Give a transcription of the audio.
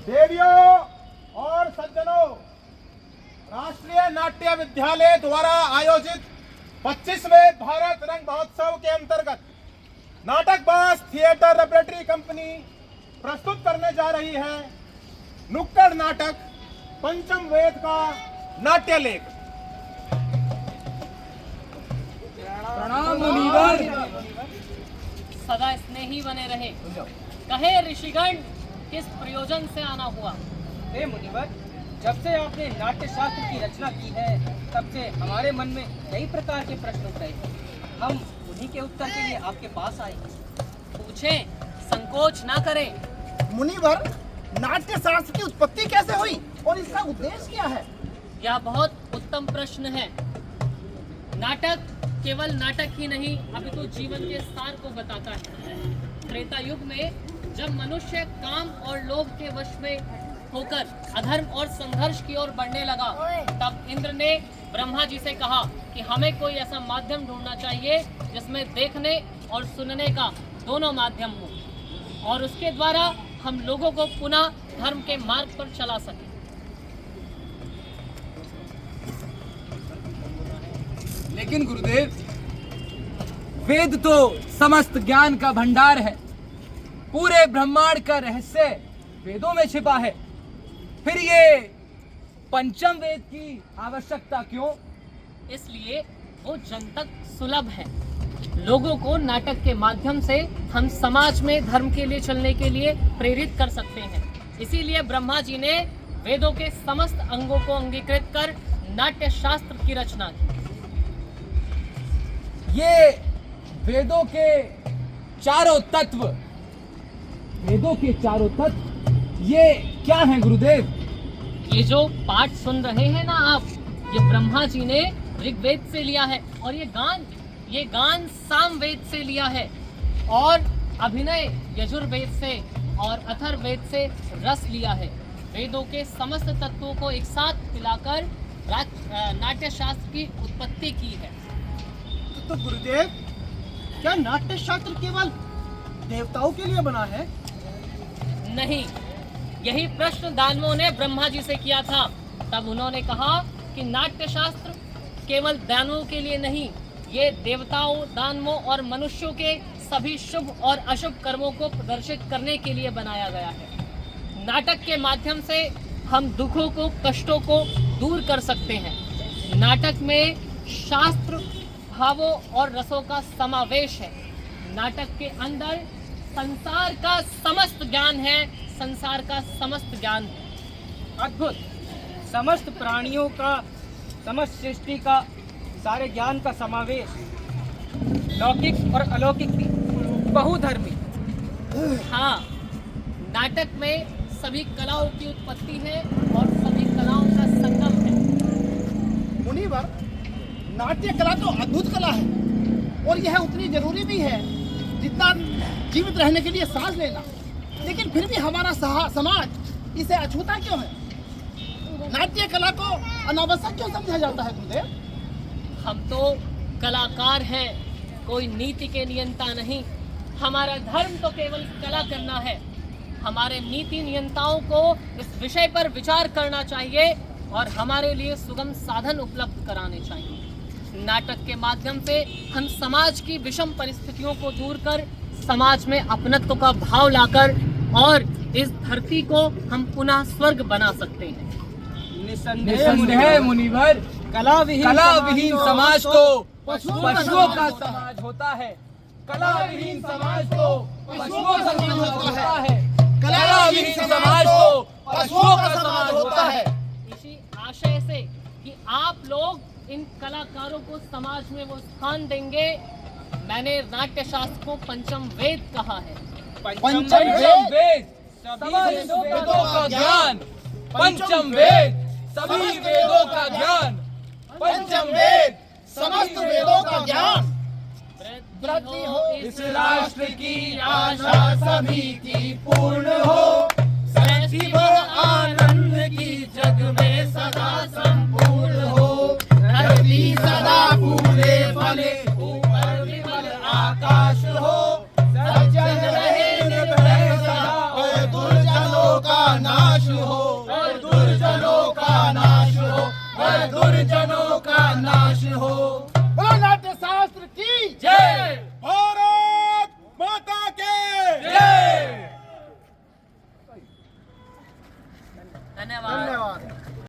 देवियों और सज्जनों, राष्ट्रीय नाट्य विद्यालय द्वारा आयोजित 25वें भारत रंग महोत्सव के अंतर्गत नाटकबाज थिएटर रेपरेटरी कंपनी प्रस्तुत करने जा रही है नुक्कड़ नाटक पंचम वेद का नाट्य लेख। प्रणाम मुनिवर। सदा स्नेही बने रहे। कहे ऋषिगण किस प्रयोजन से आना हुआ? हे मुनिवर, जब से आपने नाट्य शास्त्र की रचना की है तब से हमारे मन में कई प्रकार के प्रश्न उठ रहे हैं। हम उन्हीं के उत्तर के लिए आपके पास आए। पूछें, संकोच ना करें। मुनिवर, नाट्य शास्त्र की उत्पत्ति कैसे हुई और इसका उद्देश्य क्या है? यह बहुत उत्तम प्रश्न है। नाटक केवल नाटक ही नहीं अपितु जीवन के सार को बताता है। त्रेता युग में जब मनुष्य काम और लोभ के वश में होकर अधर्म और संघर्ष की ओर बढ़ने लगा, तब इंद्र ने ब्रह्मा जी से कहा कि हमें कोई ऐसा माध्यम ढूंढना चाहिए जिसमें देखने और सुनने का दोनों माध्यम हो और उसके द्वारा हम लोगों को पुनः धर्म के मार्ग पर चला सकें। लेकिन गुरुदेव, वेद तो समस्त ज्ञान का भंडार है। पूरे ब्रह्मांड का रहस्य वेदों में छिपा है। फिर ये पंचम वेद की आवश्यकता क्यों? इसलिए वो जन तक सुलभ है। लोगों को नाटक के माध्यम से हम समाज में धर्म के लिए चलने के लिए प्रेरित कर सकते हैं। इसीलिए ब्रह्मा जी ने वेदों के समस्त अंगों को अंगीकृत कर नाट्य शास्त्र की रचना की। ये वेदों के चारों तत्व ये क्या हैं गुरुदेव? ये जो पाठ सुन रहे हैं ना आप, ये ब्रह्मा जी ने ऋग्वेद से लिया है और ये गान सामवेद से लिया है और अभिनय यजुर्वेद से और अथर्ववेद से रस लिया है। वेदों के समस्त तत्वों को एक साथ मिलाकर नाट्य शास्त्र की उत्पत्ति की है। तो गुरुदेव, क्या नाट्य शास्त्र केवल देवताओं के लिए बना है? नहीं, यही प्रश्न दानवों ने ब्रह्मा जी से किया था। तब उन्होंने कहा कि नाट्य शास्त्र केवल दानवों के लिए नहीं, ये देवताओं, दानवों और मनुष्यों के सभी शुभ और अशुभ कर्मों को प्रदर्शित करने के लिए बनाया गया है। नाटक के माध्यम से हम दुखों को, कष्टों को दूर कर सकते हैं। नाटक में शास्त्र, भावों और रसों का समावेश है। नाटक के अंदर संसार का समस्त ज्ञान है, संसार का समस्त ज्ञान है। अद्भुत! समस्त प्राणियों का, समस्त सृष्टि का, सारे ज्ञान का समावेश, लौकिक और अलौकिक भी, बहुधर्मी। हाँ, नाटक में सभी कलाओं की उत्पत्ति है और सभी कलाओं का संगम है। मुनिवर, नाट्य कला तो अद्भुत कला है और यह उतनी जरूरी भी है जितना जीवित रहने के लिए सांस लेना। लेकिन फिर भी हमारा समाज इसे अछूता क्यों है? नाट्य कला को अनावश्यक क्यों समझा जाता है गुरुदेव? हम तो कलाकार हैं, कोई नीति के नियंता नहीं। हमारा धर्म तो केवल कला करना है। हमारे नीति नियंताओं को इस विषय पर विचार करना चाहिए और हमारे लिए सुगम साधन उपलब्ध कराने चाहिए। नाटक के माध्यम से हम समाज की विषम परिस्थितियों को दूर कर समाज में अपनत्व का भाव लाकर और इस धरती को हम पुनः स्वर्ग बना सकते हैं। निसंदेह मुनिवर, कला विहीन समाज तो पशुओं का समाज होता है। कला विहीन समाज तो पशुओं का समाज होता है। कला विहीन समाज तो पशुओं का समाज होता है। इसी आशय से कि आप लोग इन कलाकारों को समाज में वो स्थान देंगे, मैंने नाट्य शास्त्र को पंचम वेद कहा है। पंचम वेद समस्त वेदों का ज्ञान। पंचम वेद सभी वेदों का ज्ञान। पंचम वेद समस्त वेदों का ज्ञान। वृद्धि हो इस राष्ट्र की आशा सभी की पूर्ण हो। ऐसी वह आनंद की जग में सदा संपूर्ण हो। धरती सदा फूले फले, ऊपर विमल आकाश हो। सज्जन रहे निर्भय सदा और दुर्जनों का नाश हो, दुर्जनों का नाश हो, दुर्जनों का नाश हो।